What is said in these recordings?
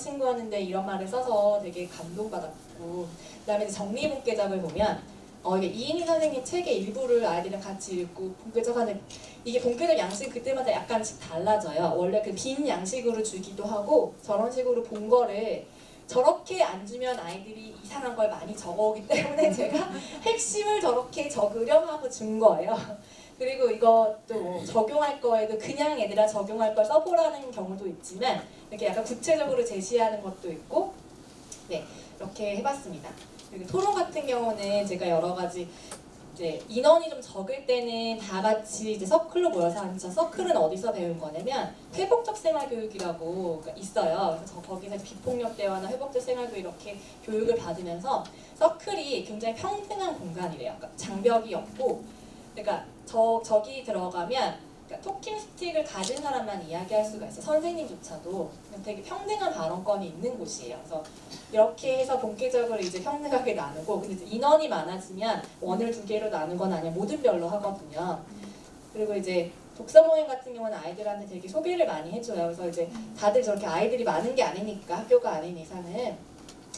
친구 하는데 이런 말을 써서 되게 감동받았고, 그다음에 이제 정리본께작을 보면 이게 이인희 선생님 책의 일부를 아이들이랑 같이 읽고 본께작하는, 이게 본께작 양식이 그때마다 약간씩 달라져요. 원래 그 빈 양식으로 주기도 하고 저런 식으로 본 거를 저렇게 안 주면 아이들이 이상한 걸 많이 적어오기 때문에 제가 핵심을 저렇게 적으렴 하고 준 거예요. 그리고 이것도 뭐 적용할 거에도 그냥 애들아 적용할 걸 써보라는 경우도 있지만 이렇게 약간 구체적으로 제시하는 것도 있고, 네, 이렇게 해봤습니다. 그리고 토론 같은 경우는 제가 여러 가지 이제 인원이 좀 적을 때는 다 같이 이제 서클로 모여서 하는, 서클은 어디서 배운 거냐면 회복적 생활교육이라고 있어요. 그래서 거기서 비폭력 대화나 회복적 생활교육 이렇게 교육을 받으면서 서클이 굉장히 평등한 공간이래요. 그러니까 장벽이 없고, 그러니까 저기 들어가면 그러니까 토킹 스틱을 가진 사람만 이야기할 수가 있어요. 선생님조차도 되게 평등한 발언권이 있는 곳이에요. 그래서 이렇게 해서 본격적으로 이제 평등하게 나누고, 근데 이제 인원이 많아지면 원을 2개로 나누거나 아니면 모든 별로 하거든요. 그리고 이제 독서 모임 같은 경우는 아이들한테 되게 소개를 많이 해줘요. 그래서 이제 다들 저렇게 아이들이 많은 게 아니니까, 학교가 아닌 이상은.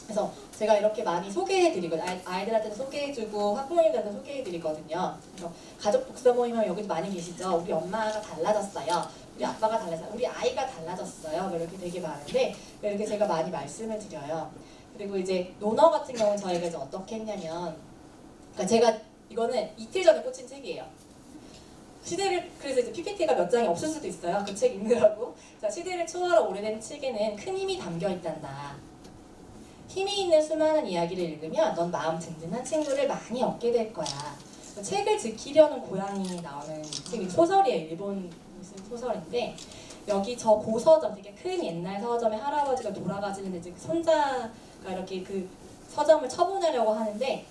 그래서 제가 이렇게 많이 소개해드리고, 아이들한테도 소개해주고 학부모님들한테 소개해드리거든요. 그래서 가족 독서 모임 하면 여기도 많이 계시죠. 우리 엄마가 달라졌어요, 우리 아빠가 달라졌어요, 우리 아이가 달라졌어요, 이렇게 되게 많은데 이렇게 제가 많이 말씀을 드려요. 그리고 이제 논어 같은 경우는 저희가 이제 어떻게 했냐면, 그러니까 제가 이거는 이틀 전에 꽂힌 책이에요. 시대를, 그래서 이제 PPT가 몇 장이 없을 수도 있어요, 그 책 읽느라고. 자, 시대를 초월한 오래된 책에는 큰 힘이 담겨 있단다. 힘이 있는 수많은 이야기를 읽으면 넌 마음 든든한 친구를 많이 얻게 될 거야. 책을 지키려는 고양이 나오는 책이 소설이에요. 일본 무슨 소설인데, 여기 저 고서점, 되게 큰 옛날 서점에 할아버지가 돌아가시는데 이제 손자가 이렇게 그 서점을 처분하려고 하는데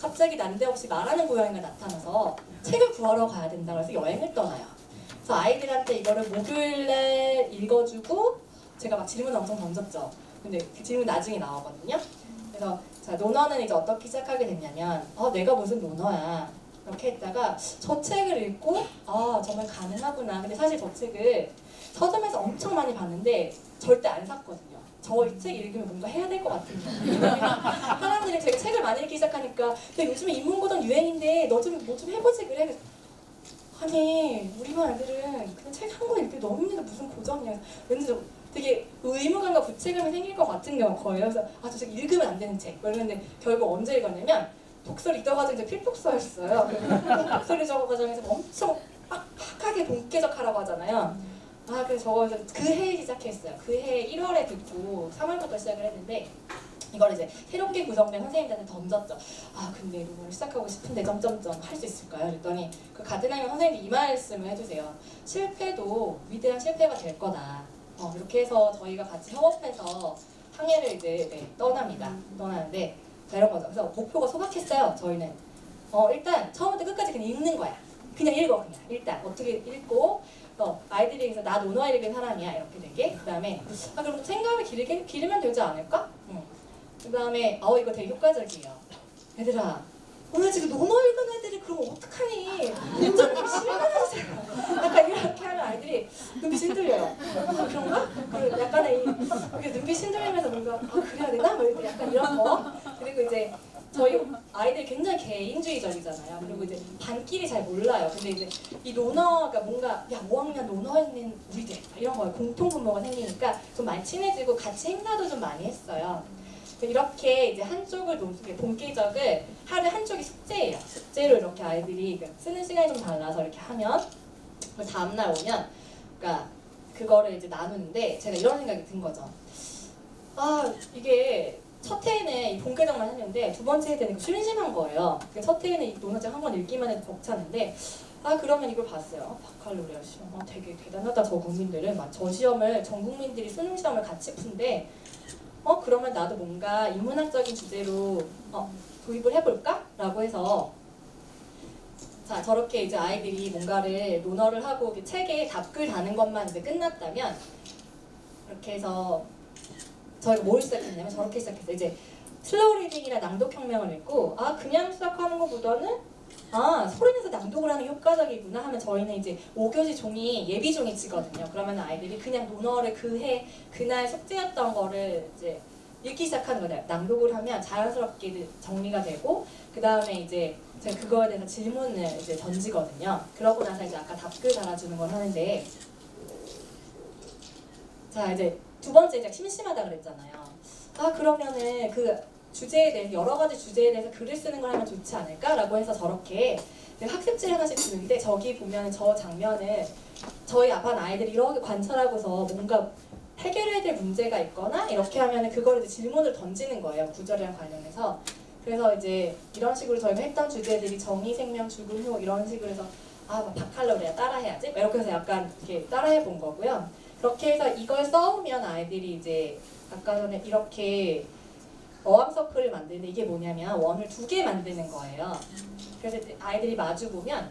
갑자기 난데없이 말하는 고양이가 나타나서 책을 구하러 가야 된다 그래서 여행을 떠나요. 그래서 아이들한테 이거를 목요일날 읽어주고 제가 막 질문을 엄청 던졌죠. 근데 그 질문 나중에 나오거든요. 그래서 자, 논어는 이제 어떻게 시작하게 됐냐면, 내가 무슨 논어야 이렇게 했다가 저 책을 읽고 정말 가능하구나. 근데 사실 저 책을 서점에서 엄청 많이 봤는데 절대 안 샀거든요. 저 이 책 읽으면 뭔가 해야 될 것 같은 거. 사람들이 제가 책을 많이 읽기 시작하니까 근데 요즘에 인문고등 유행인데 너 좀 뭐 좀 해보지 그래. 아니 우리 반 애들은 그냥 책 한 권 읽기 너무 힘든데 무슨 고전이야. 왠지 되게 의무감과 부채감이 생길 것 같은 거예요. 그래서 저 책 읽으면 안 되는 책. 그런데 결국 언제 읽었냐면 독서 리더 과정 이제 필독서였어요. 독서 리더 과정에서 엄청 빡빡하게 본격적하라고 하잖아요. 그래서 저거 그 해에 시작했어요. 그 해 1월에 듣고 3월부터 시작을 했는데 이걸 이제 새롭게 구성된 선생님들한테 던졌죠. 근데 이걸 시작하고 싶은데 점점점 할 수 있을까요? 그랬더니 그 가드나이먼 선생님이 이 말씀을 해주세요. 실패도 위대한 실패가 될 거다. 이렇게 해서 저희가 같이 협업해서 항해를 이제 떠납니다. 떠나는데 이런 거죠. 그래서 목표가 소박했어요. 저희는 일단 처음부터 끝까지 그냥 읽는 거야. 그냥 읽어. 그냥 일단 어떻게 읽고 아이들이 그래서 나 논어 읽은 사람이야 이렇게 되게. 그 다음에 그럼 생각을 기르면 되지 않을까? 그 다음에 이거 되게 효과적이에요. 얘들아 오늘 지금 논어 읽은 애들이 그럼 어떡하니? 운전하기 싫어하잖아. 약간 이렇게 하면 아이들이 눈빛이 흔들려요. 그런가? 그리고 약간의 이렇게 눈빛이 흔들리면서 뭔가 그래야 되나? 뭐 약간 이런 거. 그리고 이제 저희 아이들이 굉장히 개인주의적이잖아요. 그리고 이제 반끼리 잘 몰라요. 근데 이제 이 논어가 뭔가 5학년 논어는 우리들 이런 거에 공통분모가 생기니까 좀 많이 친해지고 같이 행사도 좀 많이 했어요. 이렇게 이제 한쪽을 본격적을 하루에 한쪽이 숙제예요. 숙제로 이렇게 아이들이 쓰는 시간이 좀 달라서 이렇게 하면 다음날 오면 그러니까 그거를 이제 나누는데 제가 이런 생각이 든 거죠. 이게 첫 해에는 이 본계정만 했는데 두 번째 해 때는 심심한 거예요. 첫 해에는 이 논어책 한 번 읽기만 해도 벅차는데 그러면 이걸 봤어요. 바칼로레아 시험. 되게 대단하다. 저 국민들은 저 시험을 전 국민들이 수능 시험을 같이 푼데 그러면 나도 뭔가 인문학적인 주제로 도입을 해볼까? 라고 해서 자 저렇게 이제 아이들이 뭔가를 논어를 하고 책에 답글 다는 것만 이제 끝났다면 이렇게 해서 저희가 뭘 시작했냐면 저렇게 시작했어요. 이제 슬로우 리딩이나 낭독 혁명을 읽고 그냥 시작하는 것보다는 소리 내서 낭독을 하는 게 효과적이구나 하면 저희는 이제 5교시 종이 예비 종이 치거든요. 그러면 아이들이 그냥 논어를 그날 숙제였던 거를 이제 읽기 시작하는 거예요. 낭독을 하면 자연스럽게 정리가 되고 그 다음에 이제 제가 그거에 대해서 질문을 이제 던지거든요. 그러고 나서 이제 아까 답글 달아주는 걸 하는데, 자 이제 두 번째 이제 심심하다 그랬잖아요. 그러면은 그 주제에 대해서 여러 가지 주제에 대해서 글을 쓰는 걸 하면 좋지 않을까라고 해서 저렇게 학습지를 하나씩 주는데, 저기 보면 저 장면을 저희 아빠는 아이들이 이렇게 관찰하고서 뭔가 해결해야 될 문제가 있거나 이렇게 하면 그걸 이제 질문을 던지는 거예요. 구절이랑 관련해서. 그래서 이제 이런 식으로 저희가 했던 주제들이 정의, 생명, 죽음, 후 이런 식으로 해서 뭐 바칼로레아 따라해야지 이렇게 해서 약간 이렇게 따라해 본 거고요. 그렇게 해서 이걸 써오면 아이들이 이제 아까 전에 이렇게 어학 서클을 만드는데, 이게 뭐냐면 원을 2개 만드는 거예요. 그래서 아이들이 마주 보면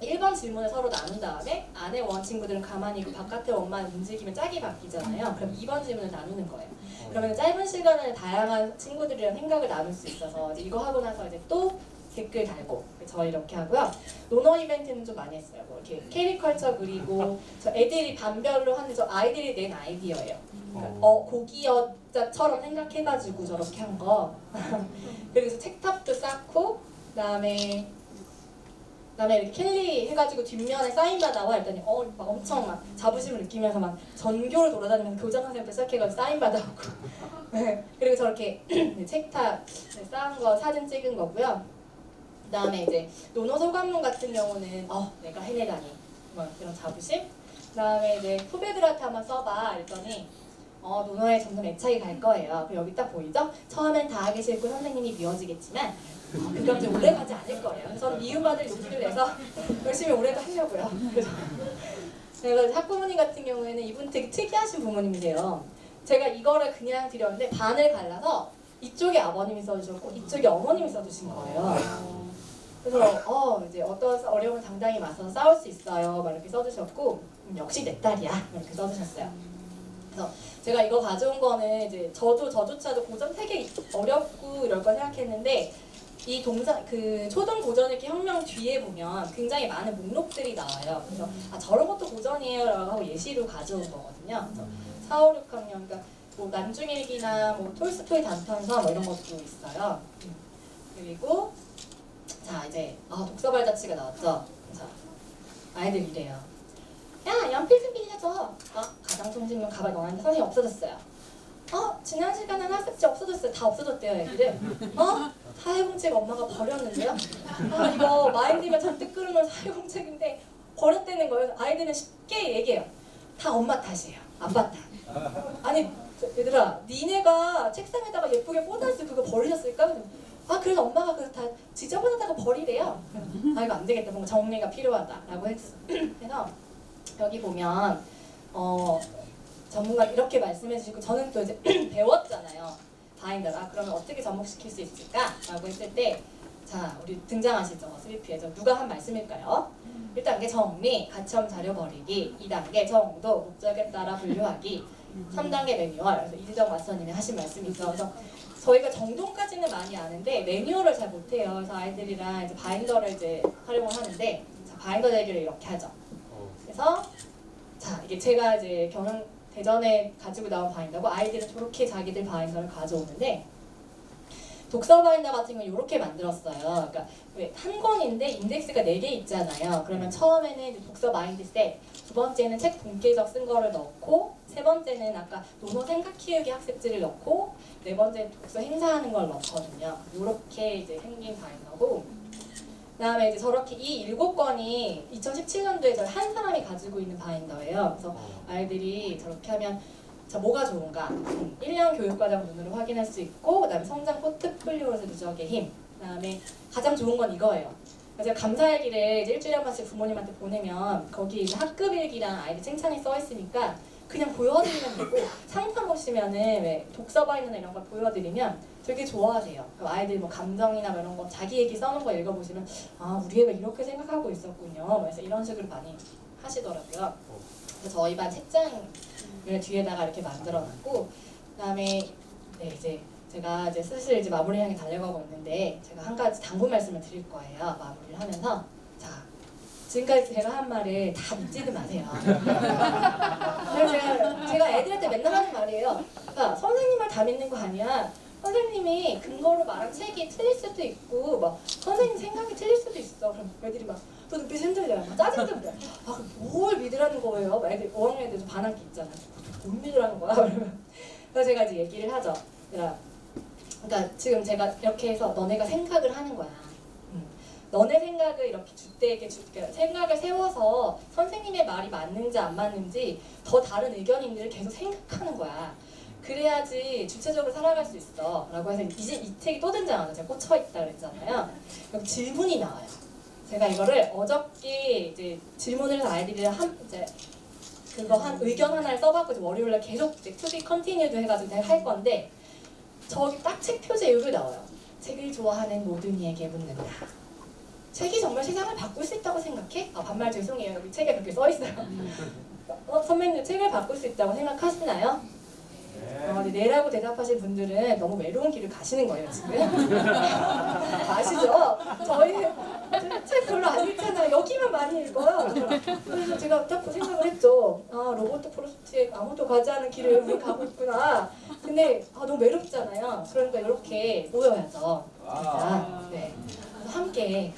1번 질문을 서로 나눈 다음에 안에 원 친구들은 가만히 있고 바깥에 원만 움직이면 짝이 바뀌잖아요. 그럼 2번 질문을 나누는 거예요. 그러면 짧은 시간에 다양한 친구들이랑 생각을 나눌 수 있어서 이제 이거 하고 나서 이제 또 댓글 달고 저 이렇게 하고요. 논어 이벤트는 좀 많이 했어요. 뭐 이렇게 캐리컬처 그리고 저 애들이 반별로 하는 저 아이들이 낸 아이디어예요. 그러니까 고기여자처럼 생각해가지고 저렇게 한 거. 그래서 책탑도 쌓고 그다음에 이렇게 캘리 해가지고 뒷면에 사인받아와 했더니 막 엄청 막 자부심을 느끼면서 막 전교를 돌아다니면서 교장 선생님부터 시작해가지고 사인받아오고 네. 그리고 저렇게 책탑 쌓은 거 사진 찍은 거고요. 그다음에 이제 논어 소감문 같은 경우는 내가 해내다니 뭐 이런 자부심. 그다음에 이제 후배들한테 한번 써봐 했더니 논어에 점점 애착이 갈 거예요. 그리고 여기 딱 보이죠? 처음엔 다 하기 싫고 선생님이 미워지겠지만 그건 이제 오래 가지 않을 거예요. 그래서 미움받을 용기를 내서 열심히 오래도 하려고요. 그래서 학부모님 같은 경우에는 이분 되게 특이하신 부모님이세요. 제가 이거를 그냥 드렸는데 반을 갈라서 이쪽에 아버님이 써주셨고 이쪽에 어머님이 써주신 거예요. 그래서 이제 어떤 어려움을 당당히 맞서서 싸울 수 있어요. 막 이렇게 써주셨고 역시 내 딸이야. 이렇게 써주셨어요. 그래서 제가 이거 가져온 거는 이제 저조차도 고전 되게 어렵고 이럴 거 생각했는데, 이 초등 고전 읽기 혁명 뒤에 보면 굉장히 많은 목록들이 나와요. 그래서 저런 것도 고전이에요라고 하고 예시로 가져온 거거든요. 그래서 4, 5, 6학년 그러니까 뭐 난중일기나 뭐 톨스토이 단편서 뭐 이런 것도 있어요. 그리고 자 이제 독서 발자취가 나왔죠. 자 아이들 이래요. 야 연필 좀 빌려줘. 가장 통신문 가발 넣었는데 선생님 없어졌어요. 지난 시간에는 학습지 없어졌어요. 다 없어졌대요 애들은. 사회공책 엄마가 버렸는데요. 이거 마인드가 잔뜩 끓여놓은 사회공책인데 버렸다는 거예요. 아이들은 쉽게 얘기해요. 다 엄마 탓이에요. 아빠 탓. 아니 얘들아 니네가 책상에다가 예쁘게 꽂아서 그거 버리셨을까? 그래서 엄마가 그래서 다 지저분하다고 버리래요. 이거 안 되겠다. 뭔가 정리가 필요하다라고 했어. 그래서 여기 보면 전문가 이렇게 말씀해 주시고 저는 또 이제 배웠잖아요. 바인더를. 그러면 어떻게 접목시킬 수 있을까? 라고 했을 때 자 우리 등장하시죠. 스리피에서 누가 한 말씀일까요? 1단계 정리, 가처음 자료 버리기. 2단계 정도, 목적에 따라 분류하기. 3단계 매뉴얼. 그래서 이재정 마스터님이 하신 말씀이죠. 그래서 저희가 정도까지는 많이 아는데 매뉴얼을 잘 못해요. 그래서 아이들이랑 이제 바인더를 이제 활용을 하는데, 자, 바인더 대결을 이렇게 하죠. 그래서 자 이게 제가 이제 대전에 가지고 나온 바인더고, 아이들은 저렇게 자기들 바인더를 가져오는데, 독서 바인더 같은 경우는 이렇게 만들었어요. 그러니까 한 권인데 인덱스가 4개 있잖아요. 그러면 처음에는 이제 독서 마인드셋, 두 번째는 책 본계적 쓴 거를 넣고, 세 번째는 아까 논어 생각 키우기 학습지를 넣고, 네 번째는 독서 행사하는 걸 넣거든요. 이렇게 이제 생긴 바인더고, 그다음에 이제 저렇게 이 7권이 2017년도에 저희 한 사람이 가지고 있는 바인더예요. 그래서 아이들이 저렇게 하면 자 뭐가 좋은가? 1년 교육과정 눈으로 확인할 수 있고, 그다음에 성장 포트폴리오에서 누적의 힘. 그다음에 가장 좋은 건 이거예요. 제가 감사일기를 이제 일주일에 한 번씩 부모님한테 보내면 거기 이제 학급 일기랑 아이들 칭찬이 써 있으니까 그냥 보여드리면 되고, 상판 보시면은 왜 독서 바인더나 이런 걸 보여드리면 되게 좋아하세요. 아이들 뭐 감정이나 뭐 이런 거 자기 얘기 써놓은 거 읽어보시면 우리 애가 이렇게 생각하고 있었군요. 그래서 이런 식으로 많이 하시더라고요. 그래서 저희 반 책장을 뒤에다가 이렇게 만들어놨고, 그다음에 이제 제가 이제 슬슬 이제 마무리 향해 달려가고 있는데 제가 한 가지 당부 말씀을 드릴 거예요. 마무리를 하면서 자 지금까지 제가 한 말을 다 믿지는 마세요. 그래서 제가 애들한테 맨날 하는 말이에요. 그러니까 선생님 말 다 믿는 거 아니야. 선생님이 근거로 말한 책이 틀릴 수도 있고 막 선생님 생각이 틀릴 수도 있어. 그럼 애들이 막 또 눈빛이 흔들려요. 막 짜증도 나요. 아 그럼 뭘 믿으라는 거예요? 막 애들 5학년 애들 반항기 있잖아요. 뭘 믿으라는 거야? 그러면 그래서 제가 이제 얘기를 하죠. 그러니까 지금 제가 이렇게 해서 너네가 생각을 하는 거야. 너네 생각을 이렇게 주대에게 생각을 세워서 선생님의 말이 맞는지 안 맞는지 더 다른 의견인들을 계속 생각하는 거야. 그래야지 주체적으로 살아갈 수 있어. 라고 해서 이제 이 책이 또 등장하죠. 제가 꽂혀있다 그랬잖아요. 여기 질문이 나와요. 제가 이거를 어저께 이제 질문을 해서 아이들이랑 이제 그거 한 의견 하나를 써갖고 이제 월요일날 계속 이제 투비 컨티뉴드 해가지고 제가 할 건데 저기 딱 책 표지에 여기 나와요. 책을 좋아하는 모든 이에게 묻는다. 책이 정말 세상을 바꿀 수 있다고 생각해? 아 반말 죄송해요. 여기 책에 그렇게 써있어요. 선배님 책을 바꿀 수 있다고 생각하시나요? 네라고 대답하신 분들은 너무 외로운 길을 가시는 거예요 지금. 아시죠? 저희 책 별로 안 읽잖아요. 여기만 많이 읽어요. 그래서 제가 딱 그 생각을 했죠. 아 로버트 프로스트의 아무도 가지 않은 길을 우리 가고 있구나. 근데 너무 외롭잖아요. 그러니까 이렇게 모여야죠. 진짜. 네. 그래서 함께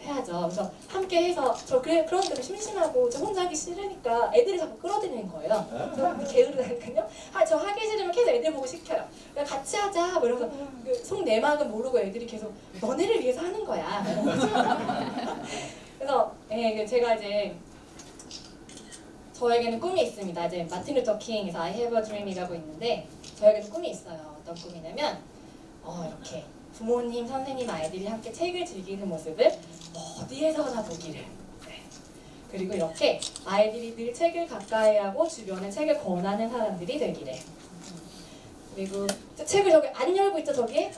해야죠. 그래서 함께 해서 그런 데가 심심하고 저 혼자 하기 싫으니까 애들이 자꾸 끌어들이는 거예요. 그래서 게으르다니까요. 저 하기 싫으면 계속 애들 보고 시켜요. 그러니까 같이 하자. 뭐 이러면서 속 내막은 모르고 애들이 계속 너네를 위해서 하는 거야. 그래서 제가 이제 저에게는 꿈이 있습니다. 이제 마틴 루터 킹에서 I have a dream이라고 있는데 저에게는 꿈이 있어요. 어떤 꿈이냐면 이렇게 부모님, 선생님, 아이들이 함께 책을 즐기는 모습을 어디에서나 보기를. 네. 그리고 이렇게 아이들이 늘 책을 가까이 하고 주변에 책을 권하는 사람들이 되기를. 그리고 책을 저기 안 열고 있죠 저기?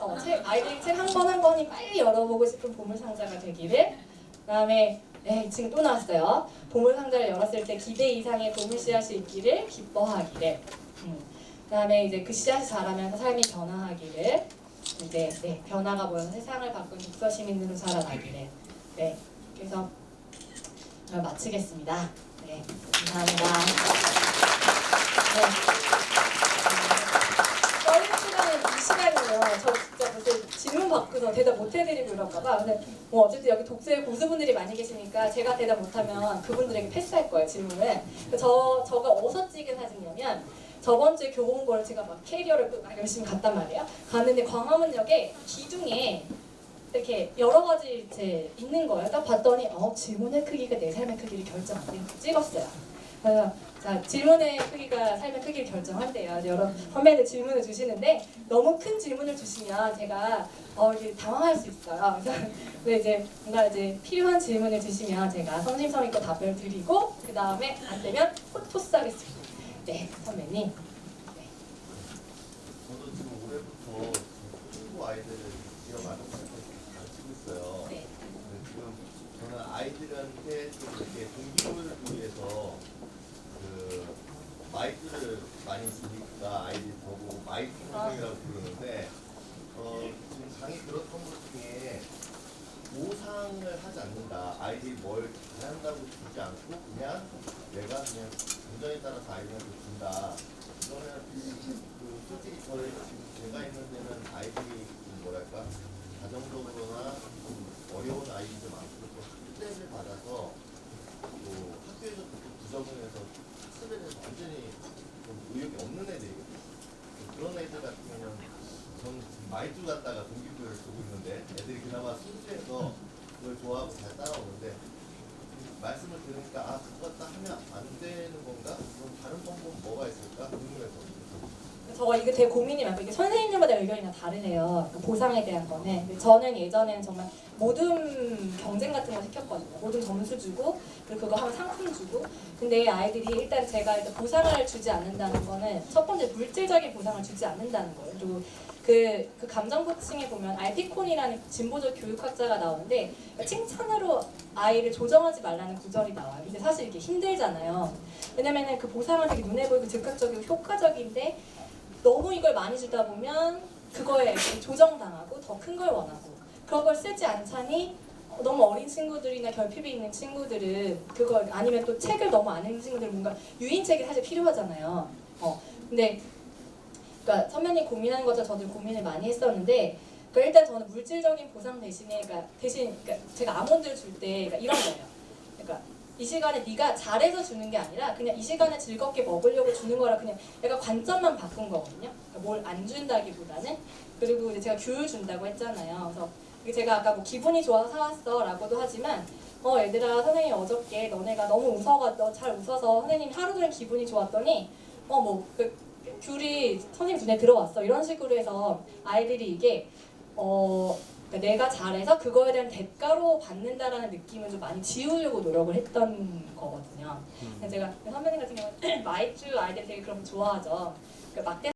아이들이 책 한 권 한 권이 빨리 열어보고 싶은 보물상자가 되기를. 그다음에 지금 또 나왔어요. 보물상자를 열었을 때 기대 이상의 보물 씨앗이 있기를 기뻐하기를. 그다음에 이제 그 씨앗이 자라면서 삶이 변화하기를. 이제 변화가 보여서 세상을 바꾼 독서 시민으로 살아가기를. 네, 그래서 마치겠습니다. 네, 감사합니다. 떨리는 시간은 이 시간이에요. 저 진짜 무슨 질문 받고서 대답 못 해드리고 이럴까봐. 근데 뭐 어쨌든 여기 독서의 고수분들이 많이 계시니까 제가 대답 못하면 그분들에게 패스할 거예요 질문을. 저가 어디서 찍은 사진이냐면. 저번 주에 교보문고를 제가 막 캐리어를 막 열심히 갔단 말이에요. 갔는데 광화문역에 기둥에 이렇게 여러 가지 이제 있는 거예요. 딱 봤더니 질문의 크기가 내 삶의 크기를 결정한대요. 찍었어요. 그래서 자 질문의 크기가 삶의 크기를 결정한대요. 여러 선배들 질문을 주시는데 너무 큰 질문을 주시면 제가 이렇게 당황할 수 있어요. 그래서 이제 뭔가 이제 필요한 질문을 주시면 제가 성심성의껏 답변을 드리고 그 다음에 안 되면 포스하겠습니다. 네, 선배님. 네. 저도 지금 올해부터 초중고 아이들을 기업아동센터에서 가르치고 있어요. 네. 지금 저는 아이들한테 좀 이렇게 동기부여를 위해서 마이크를 많이 쓰니까 아이들이 보고 마이크 선생이라고 부르는데 지금 강의 들었던 것 중에 보상을 하지 않는다. 아이들이 뭘 잘한다고 주지 않고 그냥 내가 그냥 감정에 따라서 아이들한테 준다. 이거는 솔직히 저희 지금 제가 있는 데는 아이들이 뭐랄까 가정적으로나 좀 어려운 아이들도 많고 또 학대를 받아서 또 학교에서 또 부적응해서 학습에 대해서 완전히 좀 의욕이 없는 애들이거든요. 그런 애들 같은 경우는 전 마이쮸 갖다가 동기부여를 두고 있는데 애들이 그나마 순수해서 그걸 좋아하고 잘 따라오는데 말씀을 들으니까 그거 갖다 하면 안 되는 건가? 그럼 다른 방법은 뭐가 있을까? 궁금해서. 저 이게 되게 고민이 많고 이게 선생님마다 의견이 다 다르네요. 그 보상에 대한 거는. 근데 저는 예전에는 정말 모든 경쟁 같은 거 시켰거든요. 모든 점수 주고 그리고 그거 하면 상품 주고. 근데 아이들이 일단 제가 일단 보상을 주지 않는다는 거는 첫 번째 물질적인 보상을 주지 않는다는 거예요. 그리고 그 감정 코칭에 보면 알피콘이라는 진보적 교육학자가 나오는데 칭찬으로 아이를 조정하지 말라는 구절이 나와요. 근데 사실 이게 힘들잖아요. 왜냐면은 그 보상은 되게 눈에 보이고 즉각적이고 효과적인데 너무 이걸 많이 주다 보면 그거에 조정당하고 더 큰 걸 원하고 그런 걸 쓰지 않자니 너무 어린 친구들이나 결핍이 있는 친구들은 그걸 아니면 또 책을 너무 안 읽는 친구들은 뭔가 유인책이 사실 필요하잖아요. 근데 그러니까 선배님 고민하는 것처럼 저도 고민을 많이 했었는데 그러니까 일단 저는 물질적인 보상 대신에 그러니까 제가 아몬드를 줄 때 그러니까 이런 거예요. 그러니까 이 시간에 네가 잘해서 주는 게 아니라 그냥 이 시간에 즐겁게 먹으려고 주는 거라 그냥 약간 관점만 바꾼 거거든요. 그러니까 뭘 안 준다기보다는 그리고 이제 제가 귤 준다고 했잖아요. 그래서 이게 제가 아까 뭐 기분이 좋아서 사왔어라고도 하지만 얘들아 선생님 어저께 너네가 너무 너 잘 웃어서 선생님 하루 종일 기분이 좋았더니 그 귤이 선생님 눈에 들어왔어 이런 식으로 해서 아이들이 이게 그러니까 내가 잘해서 그거에 대한 대가로 받는다라는 느낌을 좀 많이 지우려고 노력을 했던 거거든요. 제가 선배님 같은 경우는 마이쮸 아이들 되게 그런 거 좋아하죠. 그러니까 막대